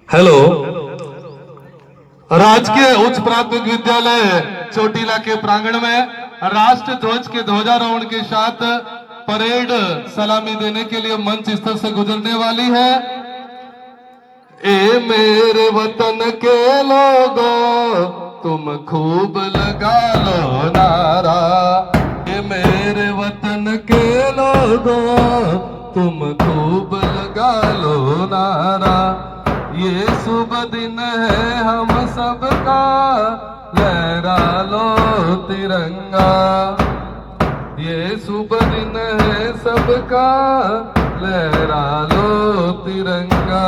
Hello. राजकीय उच्च प्राथमिक विद्यालय चोटीला के प्रांगण में राष्ट्र ध्वज के ध्वजारोहण के साथ परेड सलामी देने के लिए मंच स्थल से गुजरने वाली है। ए मेरे वतन के लोगों तुम खूब लगा लो नारा, ए मेरे वतन के लोगों तुम खूब लगा लो नारा। ये शुभ दिन है हम सबका, लहरा लो तिरंगा। ये शुभ दिन है सबका, लहरा लो तिरंगा।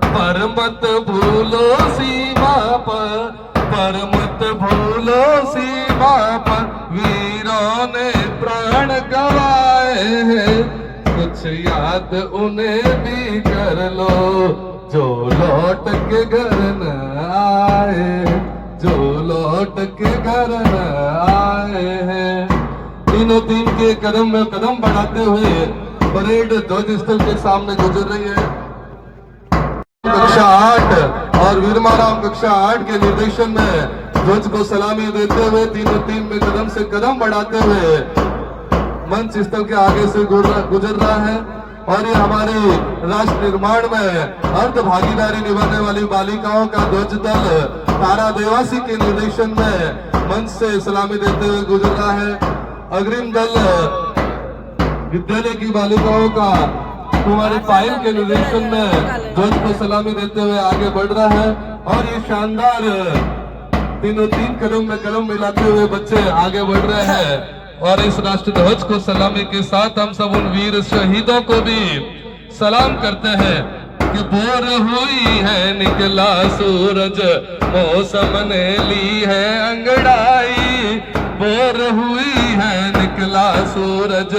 पर मत भूलो सीमा पर मत भूलो सीमा पर वीरों ने प्राण गवाए हैं। कुछ याद उन्हें भी कर लो जो लौट के घर न आए, जो लौट के घर न आए हैं। तीनों टीम के कदम में कदम बढ़ाते हुए परेड ध्वज स्थल के सामने गुजर रही है। कक्षा 8 और वीरमाराम कक्षा 8 के निर्देशन में ध्वज को सलामी देते हुए तीनों टीम में कदम से कदम बढ़ाते हुए मंच स्थल के आगे से गुजर रहा है। और ये हमारे राष्ट्र निर्माण में अर्ध भागीदारी निभाने वाली बालिकाओं का ध्वज दल तारा देवासी के निर्देशन में मंच से सलामी देते हुए गुजर रहा है। अग्रिम दल विद्यालय की बालिकाओं का कुमारी पायल के निर्देशन में ध्वज को सलामी देते हुए आगे बढ़ रहा है। और ये शानदार तीनों तीन कदम में कदम मिलाते हुए बच्चे आगे बढ़ रहे हैं। और इस राष्ट्र ध्वज को सलामी के साथ हम सब उन वीर शहीदों को भी सलाम करते हैं कि बोर हुई है निकला सूरज, मौसम ने ली है अंगड़ाई। बोर हुई है निकला सूरज,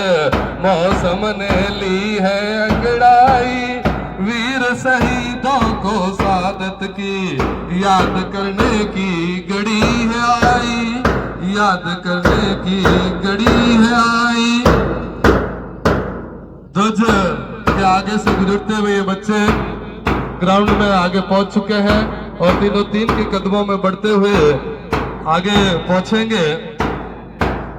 मौसम ने ली है अंगड़ाई। वीर शहीदों को सादत की याद करने की घड़ी है आई, याद करने की घड़ी है आई। ध्वज के आगे से गुजरते हुए ये बच्चे ग्राउंड में आगे पहुंच चुके हैं और तीनों तीन के कदमों में बढ़ते हुए आगे पहुंचेंगे।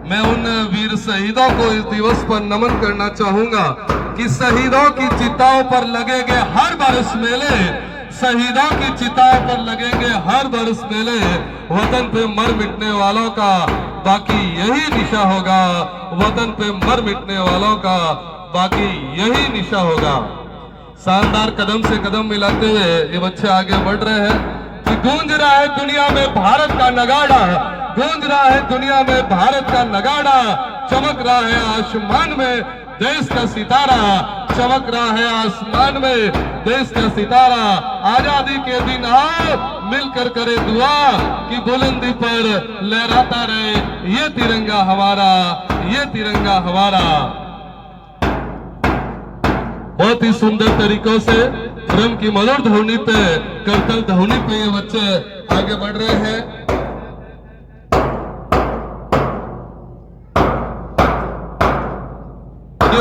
मैं उन वीर शहीदों को इस दिवस पर नमन करना चाहूंगा कि शहीदों की चिताओं पर लगेंगे हर बरस मेले, शहीदों की चिताओं पर लगेंगे हर बरस मेले। वतन पे मर मिटने वालों का बाकी यही निशा होगा, वतन पे मर मिटने वालों का बाकी यही निशा होगा। शानदार कदम से कदम मिलाते हुए ये बच्चे आगे बढ़ रहे हैं कि गूंज रहा है दुनिया में भारत का नगाड़ा, गूंज रहा है दुनिया में भारत का नगाड़ा। चमक रहा है आसमान में देश का सितारा, चमक रहा है आसमान में देश का सितारा। आजादी के दिन आओ मिलकर करे दुआ कि बुलंदी पर लहराता रहे ये तिरंगा हमारा, ये तिरंगा हमारा। बहुत ही सुंदर तरीकों से ड्रम की मधुर ध्वनि पे, करतल ध्वनि पे ये बच्चे आगे बढ़ रहे हैं।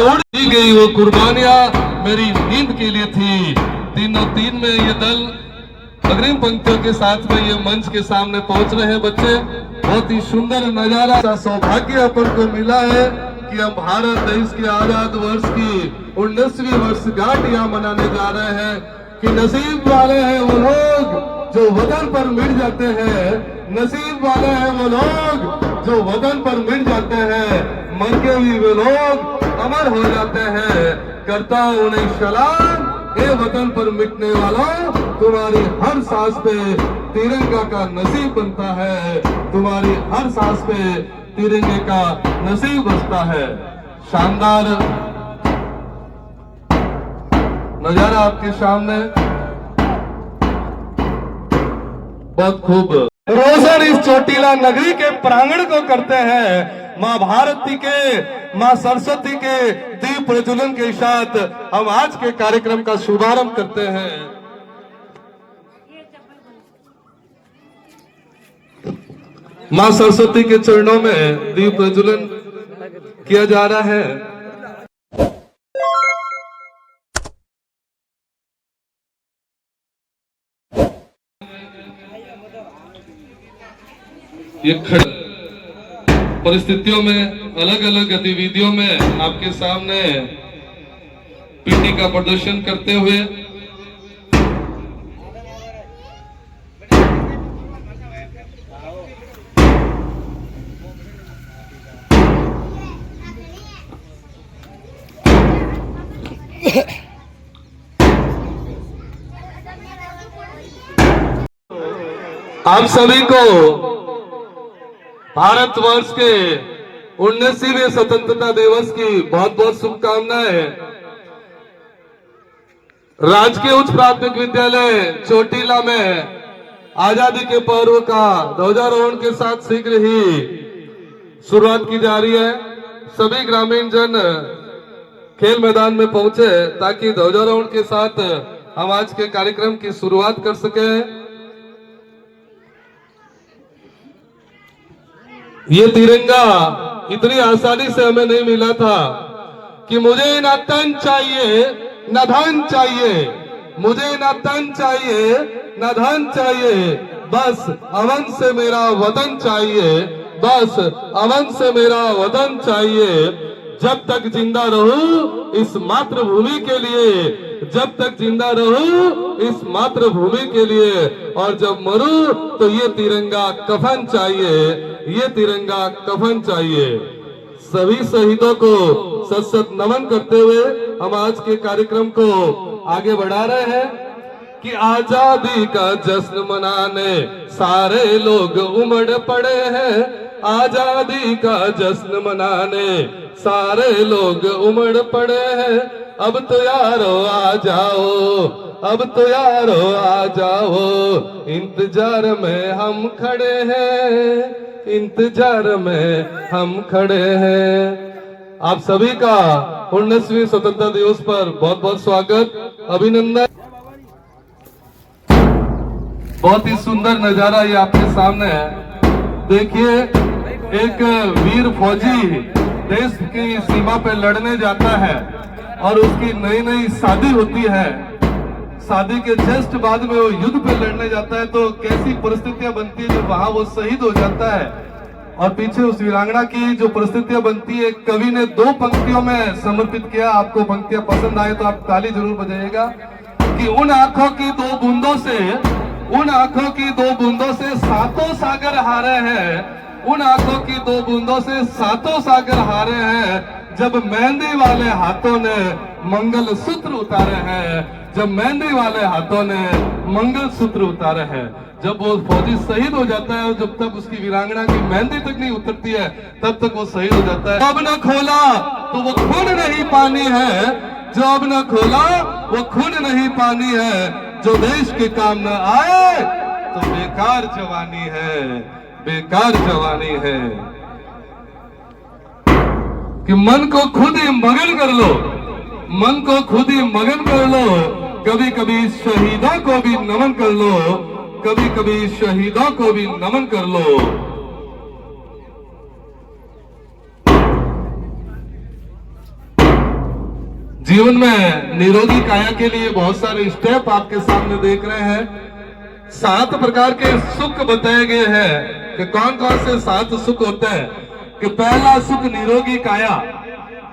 उड़ दी गई वो कुर्बानियां मेरी नींद के लिए थी। तीनों तीन में ये दल अग्रिम पंक्तियों के साथ में ये मंच के सामने पहुंच रहे हैं बच्चे। बहुत ही सुंदर नजारा, सौभाग्य अपन को मिला है कि हम भारत देश के आजाद वर्ष की 19वीं वर्षगांठ यहाँ मनाने जा रहे हैं। कि नसीब वाले हैं वो लोग जो वतन पर मिट जाते हैं, नसीब वाले हैं वो लोग जो वतन पर मिट जाते हैं। मर के भी वे लोग अमर हो जाते हैं। करता हूं उन्हें सलाम, ए वतन पर मिटने वालों तुम्हारी हर सांस पे तिरंगा का नसीब बनता है, तुम्हारी हर सांस पे तिरंगे का नसीब बसता है। शानदार नजारा आपके सामने, बहुत खूब रोशन इस चोटीला नगरी के प्रांगण को करते हैं। माँ भारती के, माँ सरस्वती के दीप प्रज्वलन के साथ हम आज के कार्यक्रम का शुभारंभ करते हैं। माँ सरस्वती के चरणों में दीप प्रज्वलन किया जा रहा है। ये परिस्थितियों में अलग अलग गतिविधियों में आपके सामने पीटी का प्रदर्शन करते हुए आप सभी को भारतवर्ष के 19वें स्वतंत्रता दिवस की बहुत बहुत शुभकामनाएं। राजकीय उच्च प्राथमिक विद्यालय चोटीला में आजादी के पर्व का ध्वजारोहण के साथ शीघ्र ही शुरुआत की जा रही है। सभी ग्रामीण जन खेल मैदान में पहुंचे ताकि ध्वजारोहण के साथ हम आज के कार्यक्रम की शुरुआत कर सके। ये तिरंगा इतनी आसानी से हमें नहीं मिला था कि मुझे न तन चाहिए न धन चाहिए, मुझे न तन चाहिए न धन चाहिए, बस अमन से मेरा वतन चाहिए, बस अमन से मेरा वतन चाहिए। जब तक जिंदा रहूं इस मातृभूमि के लिए, जब तक जिंदा रहूं इस मातृभूमि के लिए, और जब मरूं तो ये तिरंगा कफन चाहिए, ये तिरंगा कफन चाहिए। सभी शहीदों को सत सत नमन करते हुए हम आज के कार्यक्रम को आगे बढ़ा रहे हैं कि आजादी का जश्न मनाने सारे लोग उमड़ पड़े हैं, आजादी का जश्न मनाने सारे लोग उमड़ पड़े हैं। अब तो यारो आ जाओ, अब तो यारो आ जाओ, इंतजार में हम खड़े हैं, इंतजार में हम खड़े हैं। आप सभी का 19वीं स्वतंत्रता दिवस पर बहुत बहुत स्वागत, अभिनंदन। बहुत ही सुंदर नजारा ये आपके सामने है। देखिए, एक वीर फौजी देश की सीमा पे लड़ने जाता है और उसकी नई नई शादी होती है। शादी के जस्ट बाद में वो युद्ध पे लड़ने जाता है तो कैसी परिस्थितियां बनती है जब वहां वो शहीद हो जाता है। और पीछे उस वीरांगना की जो परिस्थितियां बनती है, कवि ने 2 पंक्तियों में समर्पित किया। आपको पंक्तियां पसंद आए तो आप ताली जरूर बजाइएगा कि उन आंखों की 2 बूंदों से, उन आंखों की 2 बूंदों से सातों सागर हारे हैं, उन आंखों की 2 बूंदों से सातों सागर हारे हैं। जब मेहंदी वाले हाथों ने मंगल सूत्र उतारे हैं, जब मेहंदी वाले हाथों ने मंगल सूत्र उतारे हैं। जब वो फौजी शहीद हो जाता है और जब तक उसकी वीरांगना की मेहंदी तक नहीं उतरती है तब तक वो शहीद हो जाता है। अब न खोला तो वो खून नहीं पानी है, जो अब न खोला वो खून नहीं पानी है, जो देश के काम न आए तो बेकार जवानी है, बेकार जवानी है। कि मन को खुद ही मगन कर लो, मन को खुद ही मगन कर लो, कभी कभी शहीदों को भी नमन कर लो, कभी कभी शहीदों को भी नमन कर लो। जीवन में निरोगी काया के लिए बहुत सारे स्टेप आपके सामने देख रहे हैं। 7 प्रकार के सुख बताए गए हैं कि कौन कौन से 7 सुख होते हैं। कि पहला सुख निरोगी काया,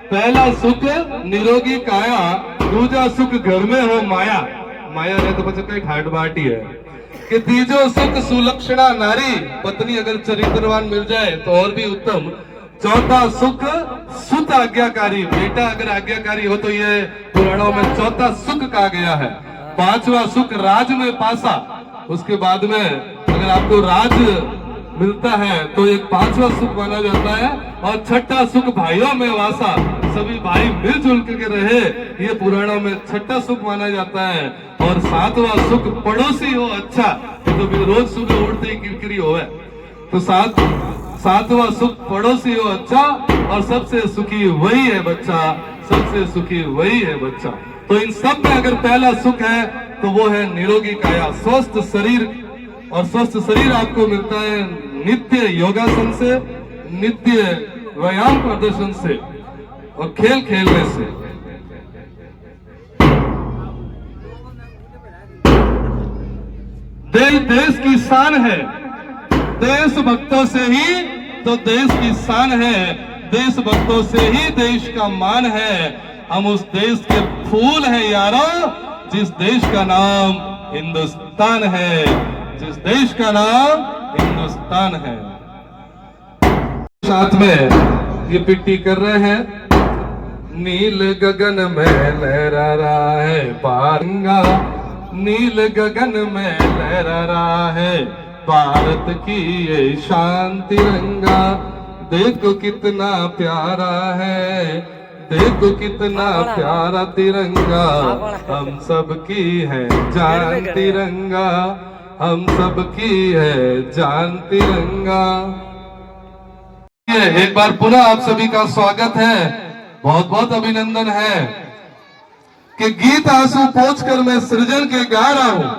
पहला सुख निरोगी काया, दूसरा सुख घर में हो माया, माया रहे तो बच्चे का घाट बाट ही है। कि तीजो सुख सुलक्षणा नारी, पत्नी अगर चरित्रवान मिल जाए तो और भी उत्तम। चौथा सुख सुत आज्ञाकारी, बेटा अगर आज्ञाकारी हो तो ये पुराणों में चौथा सुख कहा गया है। 5वां सुख राज में पासा, उसके बाद में अगर आपको राज मिलता है तो एक 5वां सुख माना जाता है। और 6ठा सुख भाइयों में वासा, सभी भाई मिलजुल करके रहे, ये पुराणों में 6ठा सुख माना जाता है। और 7वां सुख पड़ोसी हो अच्छा, तो भी रोज सुबह उठते ही किरकिरी होवे, तो 7वां सुख पड़ोसी हो अच्छा, और सबसे सुखी वही है बच्चा, सबसे सुखी वही है बच्चा। तो इन सब में अगर पहला सुख है तो वो है निरोगी काया, स्वस्थ शरीर। और स्वस्थ शरीर आपको मिलता है नित्य योगासन से, नित्य व्यायाम प्रदर्शन से और खेल खेलने से। देश की शान है, देशभक्तों से ही तो देश की शान है, देशभक्तों से ही देश का मान है। हम उस देश के फूल हैं यारों, जिस देश का नाम हिंदुस्तान है, जिस देश का नाम हिंदुस्तान है। साथ में ये पिट्टी कर रहे हैं। नील गगन में लहरा रहा है तिरंगा, नील गगन में लहरा रहा है भारत की ये शान तिरंगा। देखो कितना प्यारा है, देखो कितना प्यारा तिरंगा, हम सब की है जान तिरंगा, हम सब की है जान तिरंगा। एक बार पुनः आप सभी का स्वागत है, बहुत बहुत अभिनंदन है कि गीत आंसू पोंछ कर मैं सृजन के गा रहा हूँ,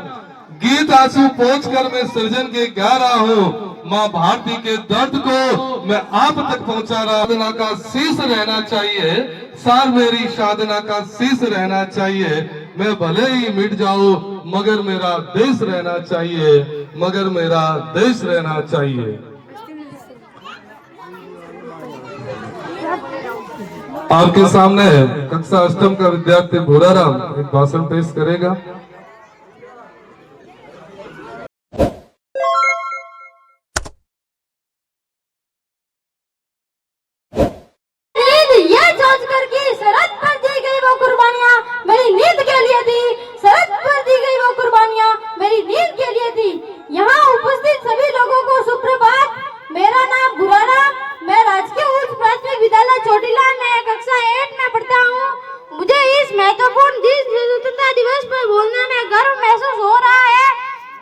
गीत आंसू पोंछ कर मैं सृजन के गा रहा हूँ। माँ भारती के दर्द को मैं आप तक पहुंचा रहा। साधना का शीश रहना चाहिए, सार मेरी साधना का शीश रहना चाहिए। मैं भले ही मिट जाऊं मगर मेरा देश रहना चाहिए, मगर मेरा देश रहना चाहिए। आपके सामने कक्षा अष्टम का विद्यार्थी भूराराम एक भाषण पेश करेगा। मेरी नींद के लिए थी, सरहद पर दी गई वो कुर्बानियां मेरी नींद के लिए थी। यहाँ उपस्थित सभी लोगों को सुप्रभात। मेरा नाम भूराराम, मैं राजकीय उच्च प्राथमिक विद्यालय चोटीला में कक्षा 8 में पढ़ता हूँ। मुझे इस महत्वपूर्ण स्वतंत्रता दिवस पर बोलने में गर्व महसूस हो रहा है।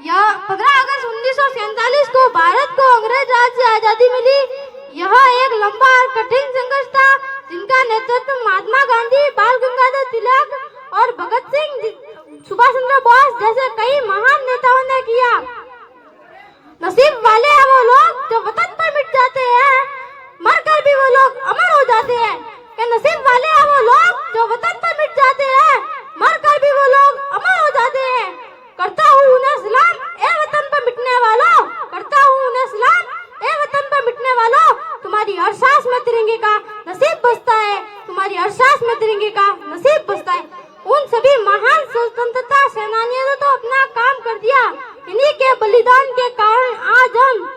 यह 15 अगस्त 1947 को भारत को अंग्रेज राज से आजादी मिली। यह एक लंबा और कठिन संघर्ष था, जिनका नेतृत्व महात्मा गांधी, बाल गंगाधर तिलक और भगत सिंह, सुभाष चंद्र बोस जैसे कई महान नेताओं ने किया। नसीब वाले हैं वो लोग जो वतन पर मिट जाते हैं, मरकर भी वो लोग अमर हो जाते हैं। कि नसीब वाले हैं वो लोग जो वतन पर मिट जाते हैं, मरकर भी वो लोग अमर हो जाते हैं। करता हूँ उन्हें सलाम ए वतन पर मिटने वालों, करता हूँ उन्हें सलाम ए वतन पर मिटने वालों। तुम्हारी हर सांस में तिरंगे का नसीब बसता है, तुम्हारी हर सांस में तिरंगे का नसीब बसता है। उन सभी महान स्वतंत्रता सेनानियों ने तो अपना काम कर दिया, इन्हीं के बलिदान के कारण आज हम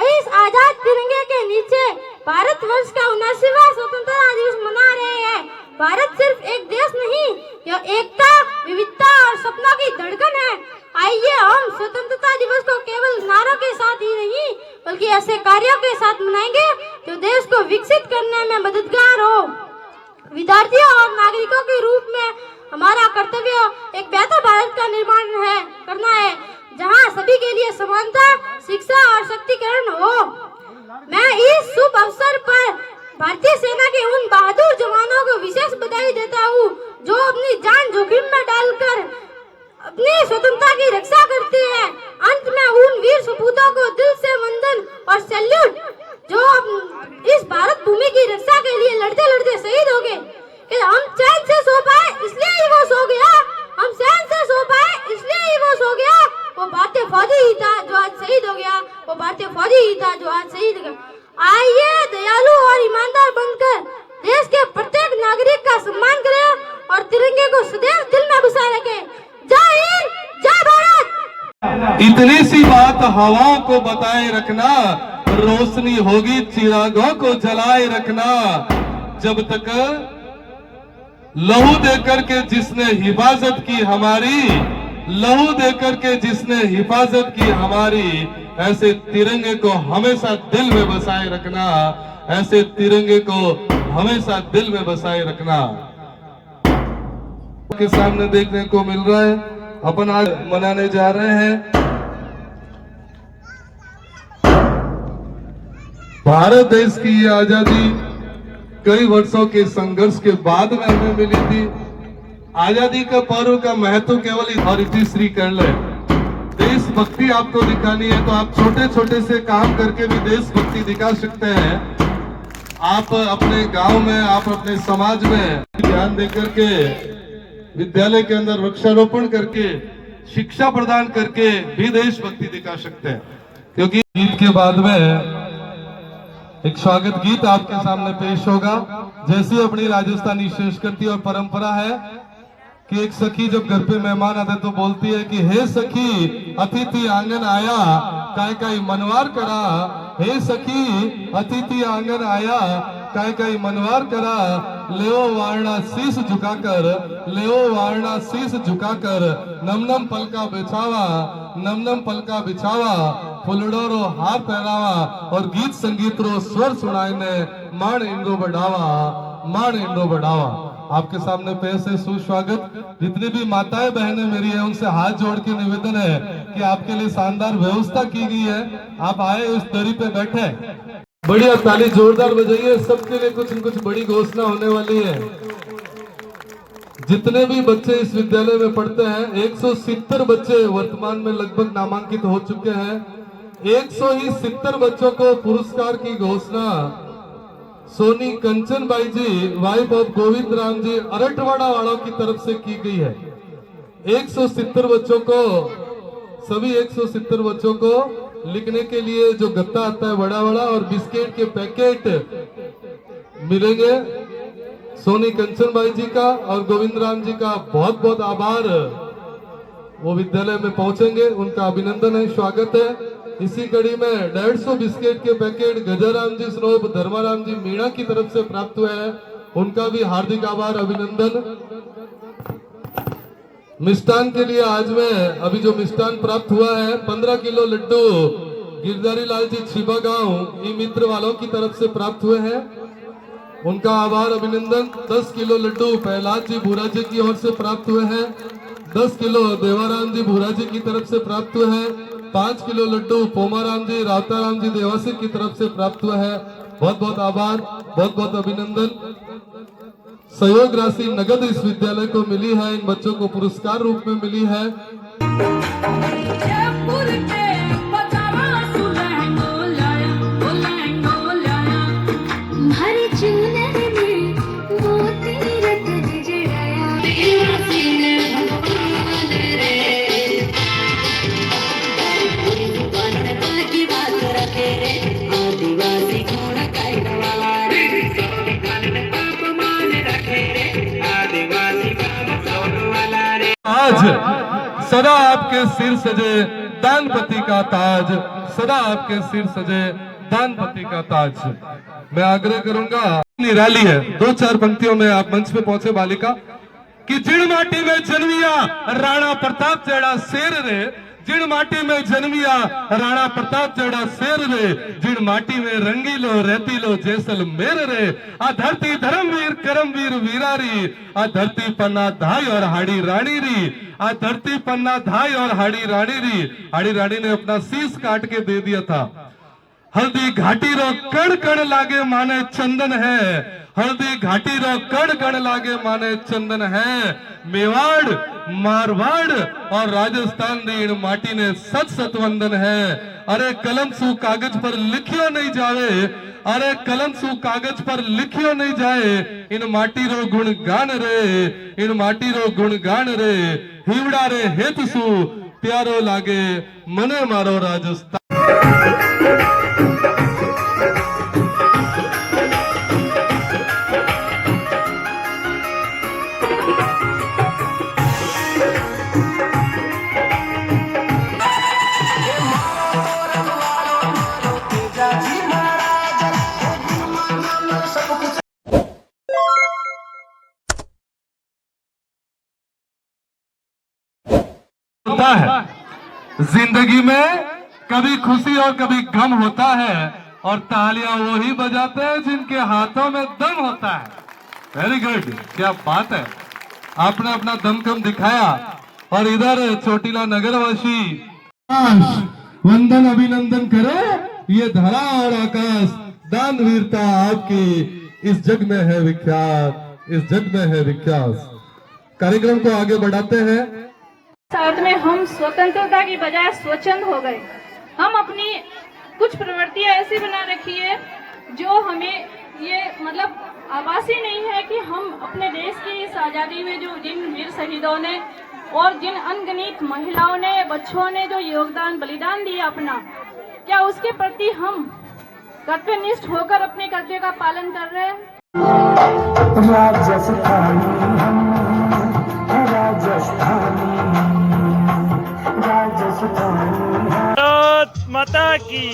इस आजाद तिरंगे के नीचे भारतवर्ष का 79वां स्वतंत्रता दिवस मना रहे हैं। भारत सिर्फ एक देश नहीं, यह एकता, विविधता और सपनों की धड़कन है। आइए हम स्वतंत्रता दिवस को केवल नारों के साथ ही नहीं, बल्कि ऐसे कार्यों के साथ मनाएंगे जो देश को विकसित करने में मददगार हो। विद्यार्थियों और नागरिकों के रूप में हमारा कर्तव्य एक बेहतर भारत का निर्माण करना है, जहां सभी के लिए समानता, शिक्षा और शक्तिकरण हो। मैं इस शुभ अवसर पर भारतीय सेना के उन बहादुर जवानों को विशेष बधाई देता हूँ, जो अपनी जान जोखिम में डालकर अपनी स्वतंत्रता की रक्षा करते हैं। अंत में उन वीर सपूतों को दिल से वंदन और सैल्यूट, जो इस भारत भूमि की रक्षा के लिए लड़ते लड़ते शहीद हो गए। हम चैन से सो पाए इसलिए ही वो सो गया, हम चैन से सो पाए इसलिए ही वो सो गया। वो भारतीय फौजी ही था जो आज शहीद हो गया, वो भारतीय फौजी ही था जो आज शहीद हो गया। आइए दयालु और ईमानदार बनकर देश के प्रत्येक नागरिक का सम्मान करें और तिरंगे को सदैव दिल में बसाए रखें। जय हिंद, जय भारत। इतनी सी बात हवाओं को बताए रखना, रोशनी होगी चिरागों को जलाए रखना। जब तक लहू देकर के जिसने हिफाजत की हमारी, लहू देकर के जिसने हिफाजत की हमारी, ऐसे तिरंगे को हमेशा दिल में बसाए रखना, ऐसे तिरंगे को हमेशा दिल में बसाए रखना। के सामने देखने को मिल रहा है, अपन आज मनाने जा रहे हैं भारत देश की ये आजादी। कई वर्षों के संघर्ष के बाद में हमें मिली थी। आजादी का पर्व का महत्व केवल और श्री कर ले। देशभक्ति आपको दिखानी है तो आप छोटे छोटे से काम करके भी देशभक्ति दिखा सकते हैं। आप अपने गांव में, आप अपने समाज में ध्यान देकर के, विद्यालय के अंदर वृक्षारोपण करके, शिक्षा प्रदान करके भी देशभक्ति दिखा सकते हैं। क्योंकि गीत के बाद में एक स्वागत गीत आपके सामने पेश होगा। जैसी अपनी राजस्थानी संस्कृति और परंपरा है कि एक सखी जब घर पे मेहमान आते तो बोलती है कि हे सखी अतिथि आंगन आया काय काय मनवार करा। हे सखी अतिथि आंगन आया काय काय मनवार करा। लेओ वारणा शीश झुकाकर, लेओ वारणा शीश झुकाकर, नम नम पलका बिछावा, नम नम पलका बिछावा, फुलड़ो रो हार पहनावा और गीत संगीत रो स्वर सुनाने मान इंद्रो बढ़ावा, मान इंद्रो बढ़ावा। आपके सामने पेश है सुस्वागत। जितनी भी माताएं बहनें मेरी है उनसे हाथ जोड़ के निवेदन है कि आपके लिए शानदार व्यवस्था की गई है। आप आए इस दरी पे बैठे, बढ़िया ताली जोरदार बजाइए। सबके लिए कुछ न कुछ बड़ी घोषणा होने वाली है। जितने भी बच्चे इस विद्यालय में पढ़ते हैं 170 बच्चे वर्तमान में लगभग नामांकित हो चुके हैं। 170 बच्चों को पुरस्कार की घोषणा सोनी कंचन बाई जी वाइफ ऑफ गोविंद राम जी अरठवाड़ा वालों की तरफ से की गई है। 170 बच्चों को, सभी 170 बच्चों को लिखने के लिए जो गत्ता आता है बड़ा बड़ा और बिस्किट के पैकेट मिलेंगे। सोनी कंचन बाई जी का और गोविंद राम जी का बहुत बहुत आभार। वो विद्यालय में पहुंचेंगे, उनका अभिनंदन है, स्वागत है। इसी कड़ी में 150 बिस्किट के पैकेट गजाराम जी स्नोब धर्माराम जी मीणा की तरफ से प्राप्त हुए हैं, उनका भी हार्दिक आभार, अभिनंदन। मिष्ठान के लिए आज में अभी जो मिष्ठान प्राप्त हुआ है 15 किलो लड्डू गिरधारी लाल जी छिबा गांव ई मित्र वालों की तरफ से प्राप्त हुए हैं, उनका आभार, अभिनंदन। 10 किलो लड्डू प्रहलाद जी भूरा जी की ओर से प्राप्त हुए हैं। 10 किलो देवाराम जी भूरा जी की तरफ से प्राप्त हुए हैं। 5 किलो लड्डू पोमाराम जी रावताराम जी देवासी की तरफ से प्राप्त हुआ है। बहुत बहुत आभार, बहुत बहुत अभिनंदन। सहयोग राशि नगद इस विद्यालय को मिली है, इन बच्चों को पुरस्कार रूप में मिली है। आज सदा आपके सिर सजे दानपति का ताज, सदा आपके सिर सजे दानपति का ताज। मैं आग्रह करूंगा, निराली है, 2-4 पंक्तियों में आप मंच पे पहुंचे बालिका कि जिण माटी में जन्मिया राणा प्रताप जेड़ा शेर रे, जिण माटी में जन्मिया राणा प्रताप जेड़ा शेर रे, जिण माटी में रंगीलो रेतीलो जैसलमेर रे। आ धरती धर्मवीर करमवीर वीरारी, आ धरती पन्ना धाई और हाड़ी रानी री, आ धरती पन्ना धाई और हाड़ी रानी री। हाड़ी रानी ने अपना शीश काट के दे दिया था। हल्दी घाटी रो कण कण लागे माने चंदन है, हल्दी घाटी रो कण कण लागे माने चंदन है। मेवाड़ मारवाड़ और राजस्थान दी इन माटी ने सत सत वंदन है। अरे कलम सु कागज पर लिखियो नहीं जावे, अरे कलम सु कागज पर लिखियो नहीं जाए, इन माटी रो गुण गान रे, इन माटी रो गुण गान रे। हिवड़ा रे हेत सु प्यारो लागे मने मारो राजस्थान। होता है जिंदगी में, कभी खुशी और कभी गम होता है, और तालियां वही बजाते हैं जिनके हाथों में दम होता है। वेरी गुड, क्या बात है, आपने अपना दमखम दिखाया। और इधर चोटिला नगरवासी वंदन अभिनंदन करे, ये धरा और आकाश दान वीरता आपकी इस जग में है विख्यात, इस जग में है विख्यात। कार्यक्रम को आगे बढ़ाते हैं। साथ में हम स्वतंत्रता की बजाय स्वच्छंद हो गए। हम अपनी कुछ प्रवृत्तियां ऐसी बना रखी है जो हमें ये मतलब आभासी नहीं है कि हम अपने देश की इस आज़ादी में जो जिन वीर शहीदों ने और जिन अनगिनत महिलाओं ने बच्चों ने जो योगदान बलिदान दिया अपना, क्या उसके प्रति हम कर्तव्यनिष्ठ होकर अपने कर्तव्य का पालन कर रहे हैं? राजस्थानी हम राजस्थानी भारत माता की,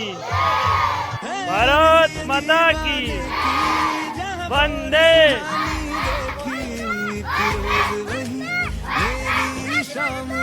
भारत माता की, वंदे। शाम